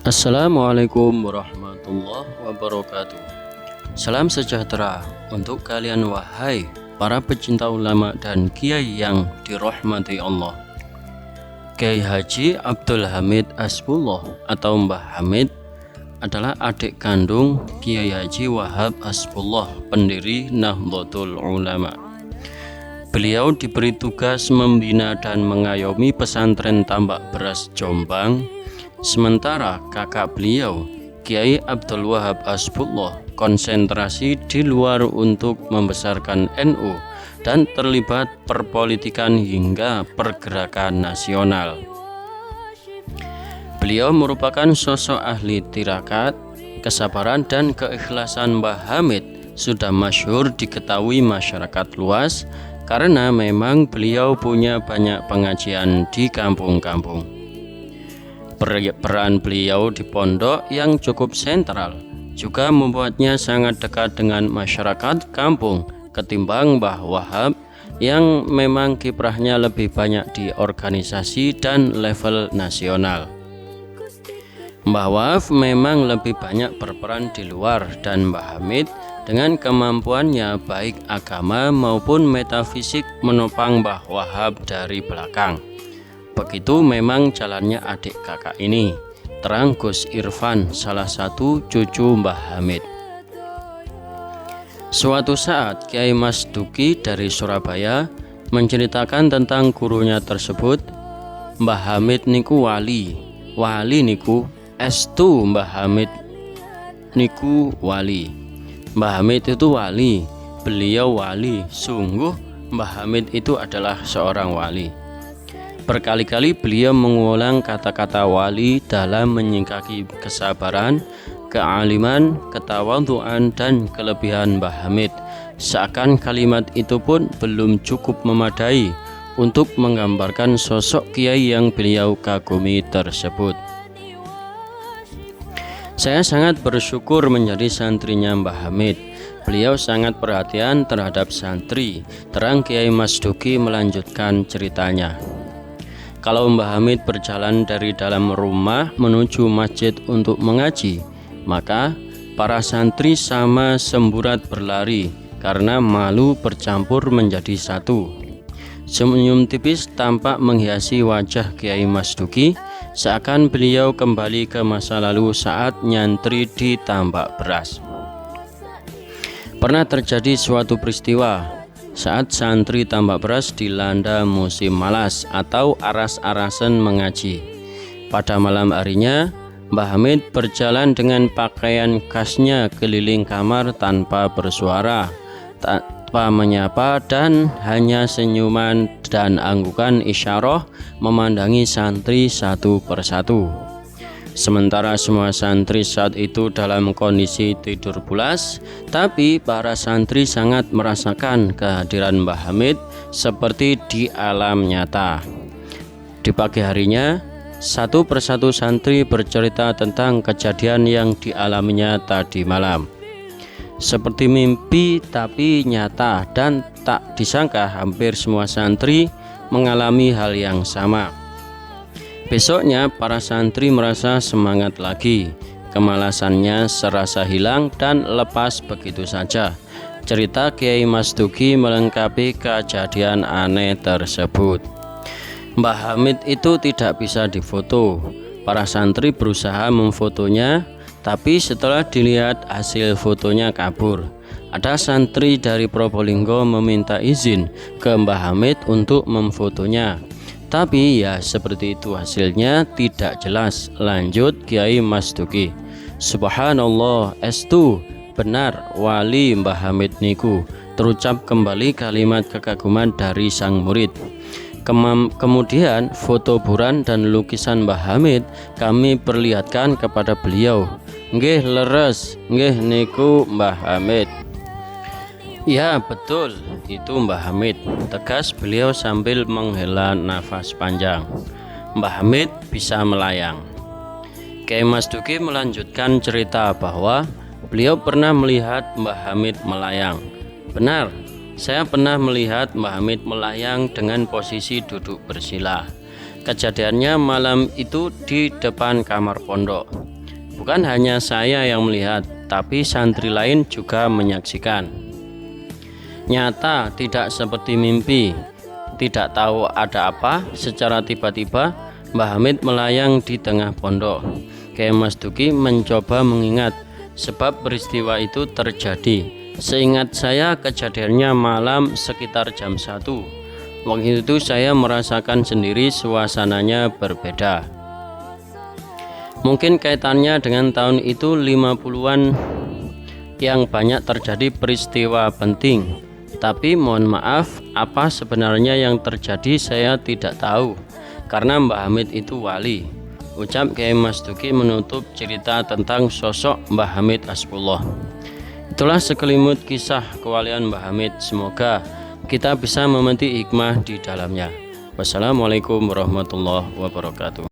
Assalamualaikum warahmatullahi wabarakatuh. Salam sejahtera untuk kalian wahai para pecinta ulama dan kiai yang dirahmati Allah. Kiai Haji Abdul Hamid Hasbullah atau Mbah Hamid adalah adik kandung Kiai Haji Wahab Hasbullah, pendiri Nahdlatul Ulama. Beliau diberi tugas membina dan mengayomi pesantren Tambak Beras Jombang. Sementara kakak beliau, Kiai Abdul Wahab Hasbullah, konsentrasi di luar untuk membesarkan NU dan terlibat perpolitikan hingga pergerakan nasional. Beliau merupakan sosok ahli tirakat, kesabaran dan keikhlasan. Mbah Hamid sudah masyhur diketahui masyarakat luas karena memang beliau punya banyak pengajian di kampung-kampung. Peran beliau di pondok yang cukup sentral juga membuatnya sangat dekat dengan masyarakat kampung ketimbang Mbah Wahab yang memang kiprahnya lebih banyak di organisasi dan level nasional. Mbah Wahab memang lebih banyak berperan di luar, dan Mbah Hamid dengan kemampuannya baik agama maupun metafisik menopang Mbah Wahab dari belakang. Begitu memang jalannya adik kakak ini, terang Gus Irfan, salah satu cucu Mbah Hamid. Suatu saat Kiai Mas Duki dari Surabaya menceritakan tentang gurunya tersebut. Mbah Hamid niku wali niku estu, Mbah Hamid niku wali. Mbah Hamid itu wali, beliau wali, sungguh Mbah Hamid itu adalah seorang wali. Berkali-kali beliau mengulang kata-kata wali dalam menyingkapi kesabaran, kealiman, ketawadhuan, dan kelebihan Mbah Hamid. Seakan kalimat itu pun belum cukup memadai untuk menggambarkan sosok kiai yang beliau kagumi tersebut. Saya sangat bersyukur menjadi santrinya Mbah Hamid. Beliau sangat perhatian terhadap santri. Terang Kiai Mas Duki melanjutkan ceritanya. Kalau Mbah Hamid berjalan dari dalam rumah menuju masjid untuk mengaji, maka para santri sama semburat berlari karena malu bercampur menjadi satu. Senyum tipis tampak menghiasi wajah Kiai Mas Duki, seakan beliau kembali ke masa lalu saat nyantri di Tambak Beras. Pernah terjadi suatu peristiwa saat santri Tambak Beras dilanda musim malas atau aras-arasan mengaji. Pada malam harinya, Mbah Hamid berjalan dengan pakaian khasnya keliling kamar tanpa bersuara, tanpa menyapa, dan hanya senyuman dan anggukan isyarah memandangi santri satu persatu. Sementara semua santri saat itu dalam kondisi tidur pulas, tapi para santri sangat merasakan kehadiran Mbah Hamid seperti di alam nyata. Di pagi harinya, satu persatu santri bercerita tentang kejadian yang dialaminya tadi malam. Seperti mimpi tapi nyata, dan tak disangka hampir semua santri mengalami hal yang sama. Besoknya para santri merasa semangat lagi, kemalasannya serasa hilang dan lepas begitu saja. Cerita Kiai Mas Duki melengkapi kejadian aneh tersebut. Mbah Hamid itu tidak bisa difoto. Para santri berusaha memfotonya, tapi setelah dilihat hasil fotonya kabur. Ada santri dari Probolinggo meminta izin ke Mbah Hamid untuk memfotonya. Tapi ya seperti itu hasilnya, tidak jelas. Lanjut Kiai Mas Duki. Subhanallah, estu benar wali Mbah Hamid niku. Terucap kembali kalimat kekaguman dari sang murid. Kemudian foto buran dan lukisan Mbah Hamid kami perlihatkan kepada beliau. Nggih leres, nggih niku Mbah Hamid. Ya betul, itu Mbah Hamid, tegas beliau sambil menghela nafas panjang. Mbah Hamid bisa melayang. Kiai Mas Duki melanjutkan cerita bahwa beliau pernah melihat Mbah Hamid melayang. Benar, saya pernah melihat Mbah Hamid melayang dengan posisi duduk bersila. Kejadiannya malam itu di depan kamar pondok. Bukan hanya saya yang melihat, tapi santri lain juga menyaksikan. Nyata, tidak seperti mimpi. Tidak tahu ada apa, secara tiba-tiba Mbah Hamid melayang di tengah pondok. Kyai Mas Duki mencoba mengingat sebab peristiwa itu terjadi. Seingat saya kejadiannya malam sekitar jam 1. Waktu itu saya merasakan sendiri suasananya berbeda. Mungkin kaitannya dengan tahun itu 50-an yang banyak terjadi peristiwa penting. Tapi mohon maaf, apa sebenarnya yang terjadi saya tidak tahu, karena Mbah Hamid itu wali. Ucap Kyai Mas Duki menutup cerita tentang sosok Mbah Hamid Hasbullah. Itulah sekelimut kisah kewalian Mbah Hamid. Semoga kita bisa memetik hikmah di dalamnya. Wassalamualaikum warahmatullahi wabarakatuh.